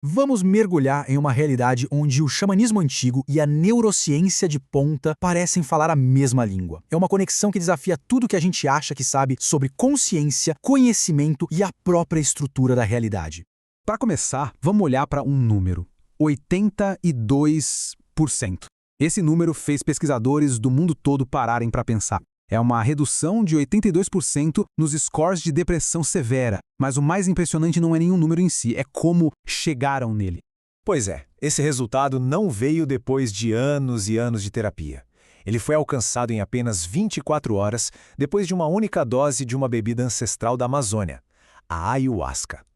Vamos mergulhar em uma realidade onde o xamanismo antigo e a neurociência de ponta parecem falar a mesma língua. É uma conexão que desafia tudo que a gente acha que sabe sobre consciência, conhecimento e a própria estrutura da realidade. Para começar, vamos olhar para um número: 82%. Esse número fez pesquisadores do mundo todo pararem para pensar. É uma redução de 82% nos scores de depressão severa, mas o mais impressionante não é nenhum número em si, é como chegaram nele. Pois é, esse resultado não veio depois de anos e anos de terapia. Ele foi alcançado em apenas 24 horas depois de uma única dose de uma bebida ancestral da Amazônia, a ayahuasca.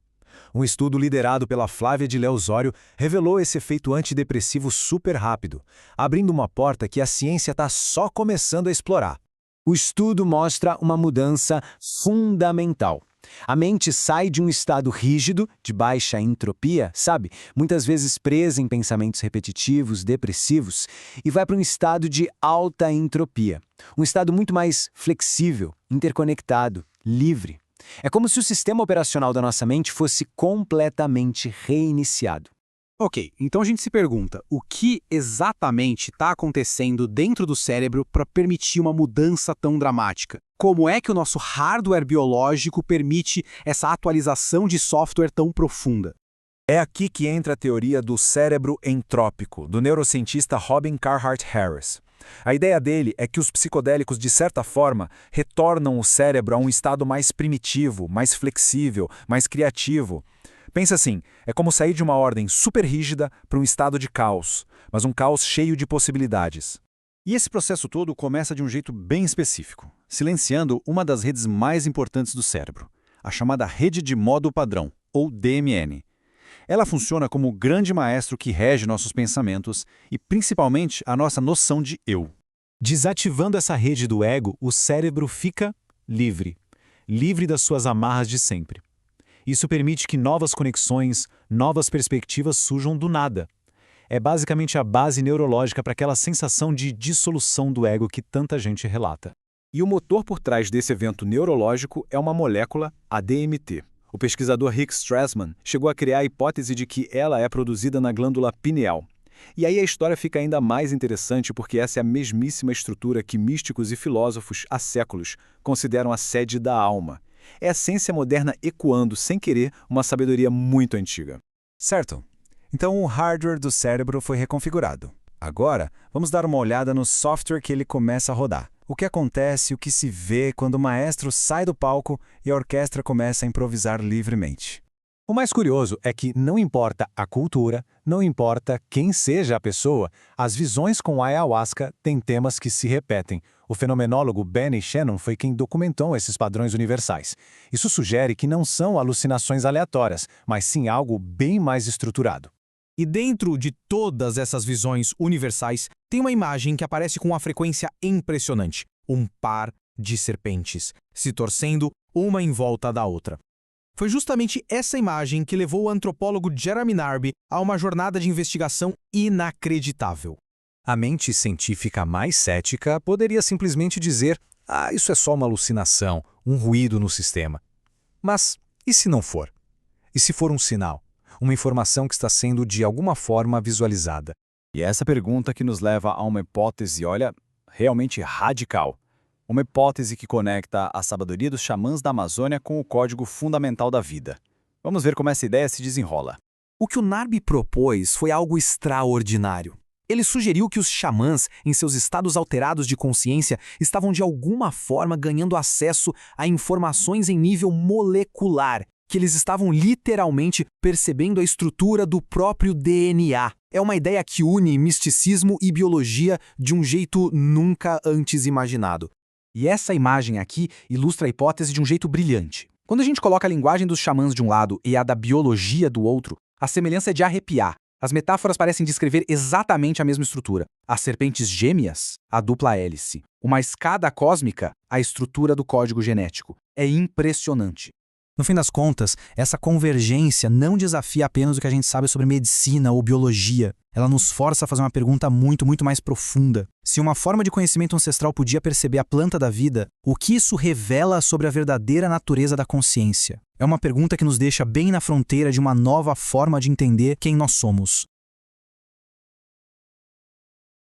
Um estudo liderado pela Flávia de Leosório revelou esse efeito antidepressivo super rápido, abrindo uma porta que a ciência está só começando a explorar. O estudo mostra uma mudança fundamental. A mente sai de um estado rígido, de baixa entropia, sabe? Muitas vezes presa em pensamentos repetitivos, depressivos, e vai para um estado de alta entropia. Um estado muito mais flexível, interconectado, livre. É como se o sistema operacional da nossa mente fosse completamente reiniciado. Ok, então a gente se pergunta, o que exatamente está acontecendo dentro do cérebro para permitir uma mudança tão dramática? Como é que o nosso hardware biológico permite essa atualização de software tão profunda? É aqui que entra a teoria do cérebro entrópico, do neurocientista Robin Carhart Harris. A ideia dele é que os psicodélicos, de certa forma, retornam o cérebro a um estado mais primitivo, mais flexível, mais criativo. Pensa assim, é como sair de uma ordem super rígida para um estado de caos, mas um caos cheio de possibilidades. E esse processo todo começa de um jeito bem específico, silenciando uma das redes mais importantes do cérebro, a chamada rede de modo padrão, ou DMN. Ela funciona como o grande maestro que rege nossos pensamentos e, principalmente, a nossa noção de eu. Desativando essa rede do ego, o cérebro fica livre, livre das suas amarras de sempre. Isso permite que novas conexões, novas perspectivas surjam do nada. É basicamente a base neurológica para aquela sensação de dissolução do ego que tanta gente relata. E o motor por trás desse evento neurológico é uma molécula, a DMT. O pesquisador Rick Strassman chegou a criar a hipótese de que ela é produzida na glândula pineal. E aí a história fica ainda mais interessante porque essa é a mesmíssima estrutura que místicos e filósofos há séculos consideram a sede da alma. É a ciência moderna ecoando, sem querer, uma sabedoria muito antiga. Certo. Então o hardware do cérebro foi reconfigurado. Agora, vamos dar uma olhada no software que ele começa a rodar. O que acontece, o que se vê quando o maestro sai do palco e a orquestra começa a improvisar livremente. O mais curioso é que não importa a cultura, não importa quem seja a pessoa, as visões com a ayahuasca têm temas que se repetem. O fenomenólogo Benny Shannon foi quem documentou esses padrões universais. Isso sugere que não são alucinações aleatórias, mas sim algo bem mais estruturado. E dentro de todas essas visões universais, tem uma imagem que aparece com uma frequência impressionante. Um par de serpentes, se torcendo uma em volta da outra. Foi justamente essa imagem que levou o antropólogo Jeremy Narby a uma jornada de investigação inacreditável. A mente científica mais cética poderia simplesmente dizer: isso é só uma alucinação, um ruído no sistema. Mas e se não for? E se for um sinal? Uma informação que está sendo de alguma forma visualizada? E é essa pergunta que nos leva a uma hipótese, olha, realmente radical. Uma hipótese que conecta a sabedoria dos xamãs da Amazônia com o código fundamental da vida. Vamos ver como essa ideia se desenrola. O que o Narby propôs foi algo extraordinário. Ele sugeriu que os xamãs, em seus estados alterados de consciência, estavam de alguma forma ganhando acesso a informações em nível molecular, que eles estavam literalmente percebendo a estrutura do próprio DNA. É uma ideia que une misticismo e biologia de um jeito nunca antes imaginado. E essa imagem aqui ilustra a hipótese de um jeito brilhante. Quando a gente coloca a linguagem dos xamãs de um lado e a da biologia do outro, a semelhança é de arrepiar. As metáforas parecem descrever exatamente a mesma estrutura. As serpentes gêmeas, a dupla hélice. Uma escada cósmica, a estrutura do código genético. É impressionante. No fim das contas, essa convergência não desafia apenas o que a gente sabe sobre medicina ou biologia. Ela nos força a fazer uma pergunta muito mais profunda. Se uma forma de conhecimento ancestral podia perceber a planta da vida, o que isso revela sobre a verdadeira natureza da consciência? É uma pergunta que nos deixa bem na fronteira de uma nova forma de entender quem nós somos.